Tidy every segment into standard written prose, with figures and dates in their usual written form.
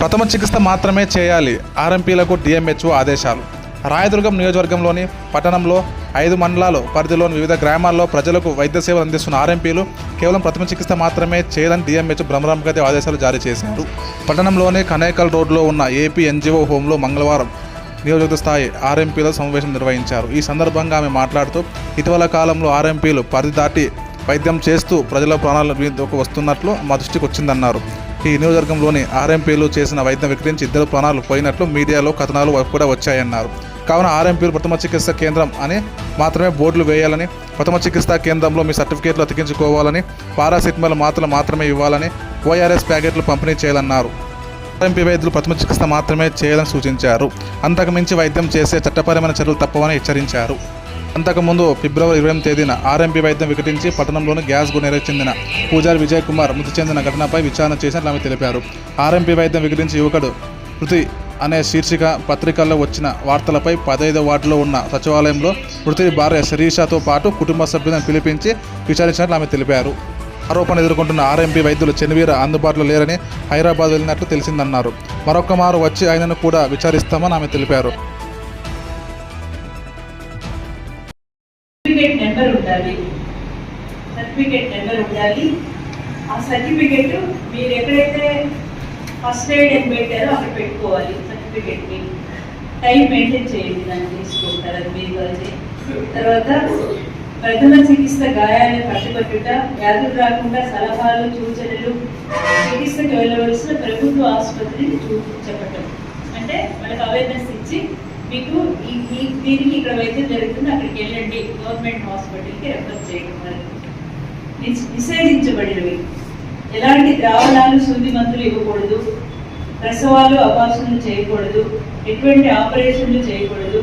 ప్రథమ చికిత్స మాత్రమే చేయాలి. ఆర్ఎంపీలకు డిఎంహెచ్ఓ ఆదేశాలు. రాయదుర్గం నియోజకవర్గంలోని పట్టణంలో 5 మండలాల పరిధిలోని వివిధ గ్రామాల్లో ప్రజలకు వైద్య సేవలు అందిస్తున్న ఆర్ఎంపీలు కేవలం ప్రథమ చికిత్స మాత్రమే చేయాలని డిఎంహెచ్ఓ బ్రహ్మరాంగతి ఆదేశాలు జారీ చేశారు. పట్టణంలోని కనేకల్ రోడ్లో ఉన్న ఏపీ ఎన్జిఓ హోంలో మంగళవారం నియోజకవర్గ స్థాయి ఆర్ఎంపీల సమావేశం నిర్వహించారు. ఈ సందర్భంగా ఆమె మాట్లాడుతూ ఇటీవల కాలంలో ఆర్ఎంపీలు పరిధి దాటి వైద్యం చేస్తూ ప్రజల ప్రాణాల మీదకు వస్తున్నట్లు మా దృష్టికి వచ్చిందన్నారు. ఈ నియోజకవర్గంలోని ఆర్ఎంపీలు చేసిన వైద్యం విక్రయించి 2 ప్రాణాలు పోయినట్లు మీడియాలో కథనాలు కూడా వచ్చాయన్నారు. కావున ఆర్ఎంపీలు ప్రథమ చికిత్స కేంద్రం అని మాత్రమే బోర్డులు వేయాలని, ప్రథమ చికిత్సా కేంద్రంలో మీ సర్టిఫికేట్లు అతికించుకోవాలని, పారాసిటమాల్ మాత్రలు మాత్రమే ఇవ్వాలని, ఓఆర్ఎస్ ప్యాకెట్లు పంపిణీ చేయాలన్నారు. ఆర్ఎంపీ వైద్యులు ప్రథమ చికిత్స మాత్రమే చేయాలని సూచించారు. అంతకుమించి వైద్యం చేసే చట్టపరమైన చర్యలు తప్పవని హెచ్చరించారు. అంతకుముందు ఫిబ్రవరి 20వ తేదీన ఆర్ఎంపీ వైద్యం వికటించి పట్టణంలోని గ్యాస్ గురి చెందిన పూజారి విజయ్ కుమార్ మృతి చెందిన ఘటనపై విచారణ చేసినట్లు ఆమె తెలిపారు. ఆర్ఎంపీ వైద్యం వికటించి యువకుడు మృతి అనే శీర్షిక పత్రికల్లో వచ్చిన వార్తలపై 15వ వార్డులో ఉన్న సచివాలయంలో మృతి భార్య శిరీషతో పాటు కుటుంబ సభ్యులను పిలిపించి విచారించినట్లు ఆమె తెలిపారు. ఆరోపణ ఎదుర్కొంటున్న ఆర్ఎంపీ వైద్యులు చెన్వీర అందుబాటులో లేరని హైదరాబాద్ వెళ్ళినట్లు తెలిసిందన్నారు. మరొక మారు వచ్చి ఆయనను కూడా విచారిస్తామని ఆమె తెలిపారు. సర్టిఫికేట్ నెంబర్ ఉండాలి. ఆ సర్టిఫికేట్ మీరు ఎక్కడైతే ఫస్ట్ ఎయిడ్ అని పెట్టారో అక్కడ పెట్టుకోవాలి. సర్టిఫికేట్ని టైం మెయింటైన్ చేయండి, దాన్ని తీసుకుంటారు. అది మీరు కలిసి తర్వాత ప్రథమ చికిత్స గాయాలను కట్టుబట్టుట, వ్యాధులు రాకుండా సలహాలు సూచనలు, చికిత్సకు వెళ్ళవలసిన ప్రభుత్వ ఆసుపత్రిని చెప్పటం. అంటే వాళ్ళకి అవేర్నెస్ ఇచ్చి మీకు దీనికి ఇక్కడ వైద్యం జరుగుతుంది, అక్కడికి వెళ్ళండి, గవర్నమెంట్ హాస్పిటల్కి రెఫర్ చేయడం. నిషేధించబడినవి ఎలాంటి ద్రావణాలు, సూది మందులు ఇవ్వకూడదు, ప్రసవాలు అబార్షన్లు చేయకూడదు, ఎటువంటి ఆపరేషన్లు చేయకూడదు,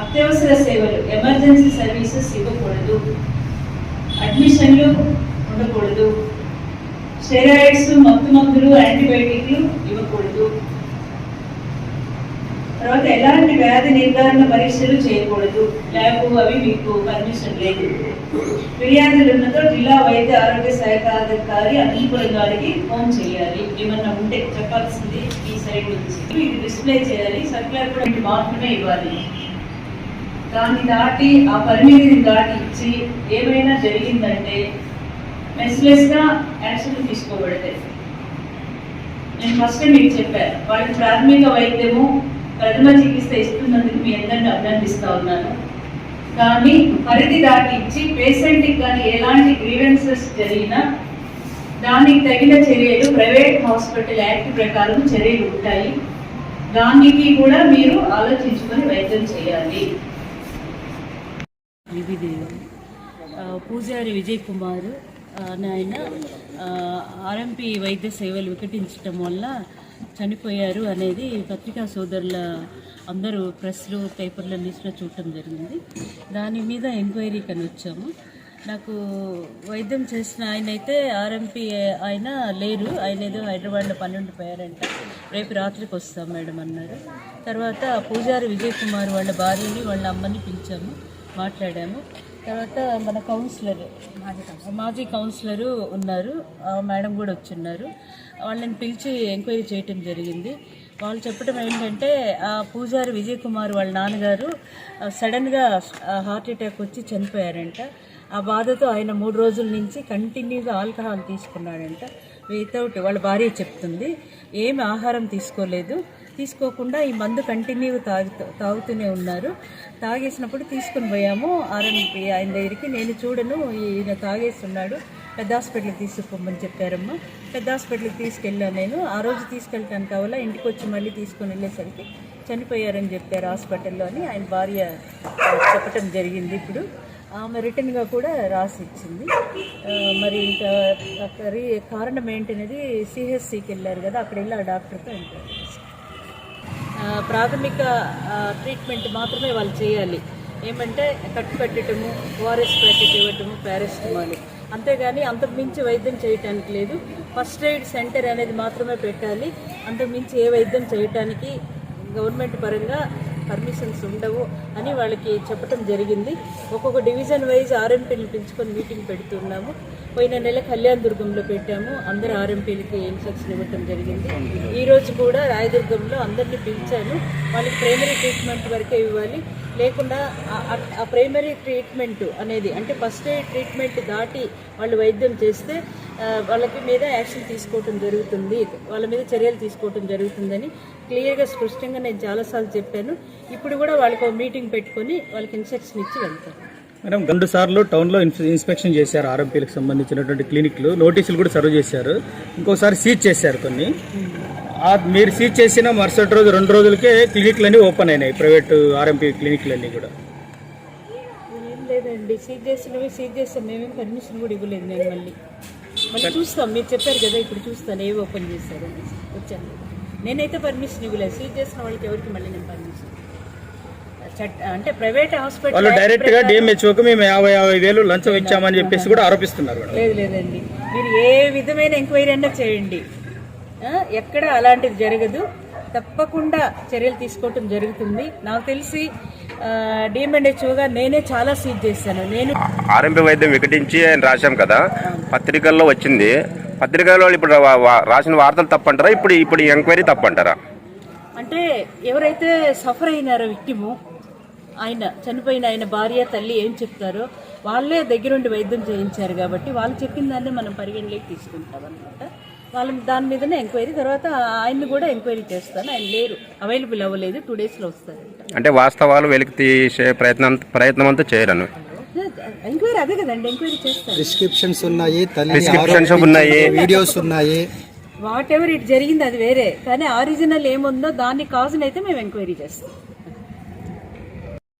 అత్యవసర సేవలు ఎమర్జెన్సీ సర్వీసెస్ ఇవ్వకూడదు, అడ్మిషన్లు ఉండకూడదు, స్టెరాయిడ్స్, మత్తు మందులు, యాంటీబయాటిక్లు ఇవ్వకూడదు. తర్వాత ఎలాంటి వ్యాధి నిర్ధారణ పరీక్షలు చేయకూడదు, ల్యాబ్ అవి మీకు పర్మిషన్ లేదు. ఫిర్యాదులు ఉన్నతో జిల్లా వైద్య ఆరోగ్య శాఖ అధికారి అనిల్ గారికి ఫోన్ చేయాలి. ఏమన్నా ఉంటే చెప్పాల్సింది ఈ సైడ్ నుంచి ఇది డిస్ప్లే చేయాలి. సర్క్యులర్ కూడా మాత్రమే ఇవ్వాలి. దాన్ని దాటి ఆ పరిమితిని దాటి ఇచ్చి ఏమైనా జరిగిందంటే మెస్లెస్గా యాక్షన్ తీసుకోబడతాయి. నేను ఫస్ట్ మీకు చెప్పాను, వాళ్ళకి ప్రాథమిక వైద్యము ప్రథమ చికిత్స ఇస్తున్నందుకు మీ అందరిని అభినందిస్తూ ఉన్నాను. కానీ పరిధి దాటించి పేషెంట్కి కానీ ఎలాంటి గ్రీవెన్సెస్ జరిగినా దానికి తగిన చర్యలు ప్రైవేట్ హాస్పిటల్ యాక్ట్ ప్రకారం చర్యలు ఉంటాయి. దానికి కూడా మీరు ఆలోచించుకొని వైద్యం చేయాలి. పూజారి విజయ్ కుమార్ ఆయన ఆర్ఎంపీ వైద్య సేవలు వికటించడం వల్ల చనిపోయారు అనేది పత్రికా సోదరుల అందరూ ప్రెస్లో, పేపర్లో, న్యూస్లో చూడటం జరిగింది. దాని మీద ఎంక్వైరీ కని వచ్చాము. నాకు వైద్యం చేసిన ఆయన అయితే ఆర్ఎంపీ ఆయన లేరు, ఆయన ఏదో హైదరాబాద్లో పని ఉండిపోయారంట, రేపు రాత్రికి వస్తాం మేడం అన్నారు. తర్వాత పూజారి విజయ్ కుమార్ వాళ్ళ భార్యని వాళ్ళ అమ్మని పిలిచాము, మాట్లాడాము. తర్వాత మన కౌన్సిలర్, మాజీ కౌన్సిలరు ఉన్నారు, మేడం కూడా వచ్చిన్నారు. వాళ్ళని పిలిచి ఎంక్వైరీ చేయటం జరిగింది. వాళ్ళు చెప్పడం ఏంటంటే ఆ పూజారి విజయ్ కుమార్ వాళ్ళ నాన్నగారు సడన్గా హార్ట్ అటాక్ వచ్చి చనిపోయారంట. ఆ బాధతో ఆయన 3 రోజుల నుంచి కంటిన్యూగా ఆల్కహాల్ తీసుకున్నాడంట. వితౌట్, వాళ్ళ భార్య చెప్తుంది, ఏమి ఆహారం తీసుకోకుండా ఈ మందు కంటిన్యూగా తాగుతూనే ఉన్నారు. తాగేసినప్పుడు తీసుకుని పోయాము ఆర్ఎంపీ ఆయన దగ్గరికి. నేను చూడను, ఈయన తాగేస్తున్నాడు, పెద్ద హాస్పిటల్కి తీసుకుపోమని చెప్పారమ్మా. పెద్ద హాస్పిటల్కి తీసుకెళ్ళాను నేను. ఆ రోజు తీసుకెళ్ళటానికి కావాలా, ఇంటికి వచ్చి మళ్ళీ తీసుకొని వెళ్ళేసరికి చనిపోయారని చెప్పారు హాస్పిటల్లో అని ఆయన భార్య చెప్పటం జరిగింది. ఇప్పుడు ఆమె రిటర్న్గా కూడా రాసి ఇచ్చింది. మరి ఇంకా కారణం ఏంటనేది సిహెచ్సికి వెళ్ళారు కదా, అక్కడ వెళ్ళి ఆ డాక్టర్తో ఎంక్వైరీ చేస్తారు. ప్రాథమిక ట్రీట్మెంట్ మాత్రమే వాళ్ళు చేయాలి. ఏమంటే కట్టు పెట్టడము, ఓఆర్ఎస్ ప్యాకెట్ ఇవ్వటము, పారాసిటమాల్, అంతేగాని అంతకుమించి వైద్యం చేయటానికి లేదు. ఫస్ట్ ఎయిడ్ సెంటర్ అనేది మాత్రమే పెట్టాలి. అంతకుమించి ఏ వైద్యం చేయటానికి గవర్నమెంట్ పరంగా పర్మిషన్స్ ఉండవు అని వాళ్ళకి చెప్పడం జరిగింది. ఒక్కొక్క డివిజన్ వైజ్ ఆర్ఎంపీలు పిలుచుకొని మీటింగ్ పెడుతున్నాము. పోయిన నెల కళ్యాణదుర్గంలో పెట్టాము, అందరు ఆర్ఎంపీలకి ఇన్స్ట్రక్షన్ ఇవ్వటం జరిగింది. ఈరోజు కూడా రాయదుర్గంలో అందరినీ పిలిచాను. వాళ్ళకి ప్రైమరీ ట్రీట్మెంట్ వరకే ఇవ్వాలి, లేకుండా ఆ ప్రైమరీ ట్రీట్మెంట్ అనేది అంటే ఫస్ట్ ఎయిడ్ ట్రీట్మెంట్ దాటి వాళ్ళు వైద్యం చేస్తే వాళ్ళకి మీద యాక్షన్ తీసుకోవటం జరుగుతుంది, వాళ్ళ మీద చర్యలు తీసుకోవటం జరుగుతుందని క్లియర్గా స్పష్టంగా నేను చాలాసార్లు చెప్పాను. ఇప్పుడు కూడా వాళ్ళకి మీటింగ్ పెట్టుకొని వాళ్ళకి ఇన్స్ట్రక్షన్ ఇచ్చి వెళ్తాను. మేడం 2 సార్లు టౌన్లో ఇన్స్పెక్షన్ చేశారు, ఆర్ఎంపీలకు సంబంధించినటువంటి క్లినిక్లు నోటీసులు కూడా సర్వ్ చేశారు, ఇంకోసారి సీజ్ చేశారు కొన్ని. మీరు సీజ్ చేసిన మరుసటి రోజు 2 రోజులకే క్లినిక్లన్నీ ఓపెన్ అయినాయి, ప్రైవేటు ఆర్ఎంపీ క్లినిక్లన్నీ కూడా. ఏం లేదండి, సీజ్ చేస్తాం, మేమేం పర్మిషన్ కూడా ఇవ్వలేదు. నేను మళ్ళీ చూస్తాం, మీరు చెప్పారు కదా, ఇప్పుడు చూస్తాను ఏ ఓపెన్ చేశారు వచ్చాను. నేనైతే పర్మిషన్ ఇవ్వలేదు, సీజ్ చేసిన వాళ్ళకి ఎవరికి మళ్ళీ నేను పర్మిషన్ అంటే ప్రైవేట్ హాస్పిటల్ వాళ్ళు డైరెక్ట్ గా డిఎంహెచ్ఓకి మేము 50,000 లంచం ఇచ్చామని చెప్పేసి కూడా ఆరోపిస్తున్నారు. లేదండి, మీరు ఏ విధమైన ఎంక్వైరీ అయినా చేయండి, ఎక్కడ అలాంటిది జరగదు, తప్పకుండా చర్యలు తీసుకోవటం జరుగుతుంది. నాకు తెలిసి డిఎంహెచ్ఓగా నేనే చాలా సీజ్ చేశాను. నేను ఆర్ఎంపీ వైద్యం వికటించి అని రాశాం కదా, పత్రికల్లో వచ్చింది. పత్రికల్లో ఇప్పుడు రాసిన వార్తలు తప్పంటారా, ఇప్పుడు ఎంక్వైరీ తప్పంటారా? అంటే ఎవరైతే సఫర్ అయినారో విక్టిము, ఆయన చనిపోయిన ఆయన భార్య తల్లి ఏం చెప్తారో వాళ్ళే దగ్గరుండి వైద్యం చేయించారు కాబట్టి వాళ్ళు చెప్పిన దాన్ని మనం పరిగణలోకి తీసుకుంటాం అనమాట. వాళ్ళ దాని మీదనే ఎంక్వైరీ, తర్వాత ఆయన్ని కూడా ఎంక్వైరీ చేస్తాను. ఆయన లేరు, అవైలబుల్ అవ్వలేదు, 2 డేస్లో వస్తారంట. అంటే వాస్తవాలు వెలికి తీసే ప్రయత్నం అంతా చేయరను. ఎంక్వైరీ అదే కదండి, ఎంక్వైరీ చేస్తాను. ప్రిస్క్రిప్షన్స్ ఉన్నాయి, ప్రిస్క్రిప్షన్స్ ఉన్నాయి, వీడియోస్ ఉన్నాయి. వాట్ ఎవర్ ఇట్ జరిగింది అది వేరే, కానీ ఆరిజినల్ ఏముందో దాన్ని కాజునైతే మేము ఎంక్వైరీ చేస్తాం.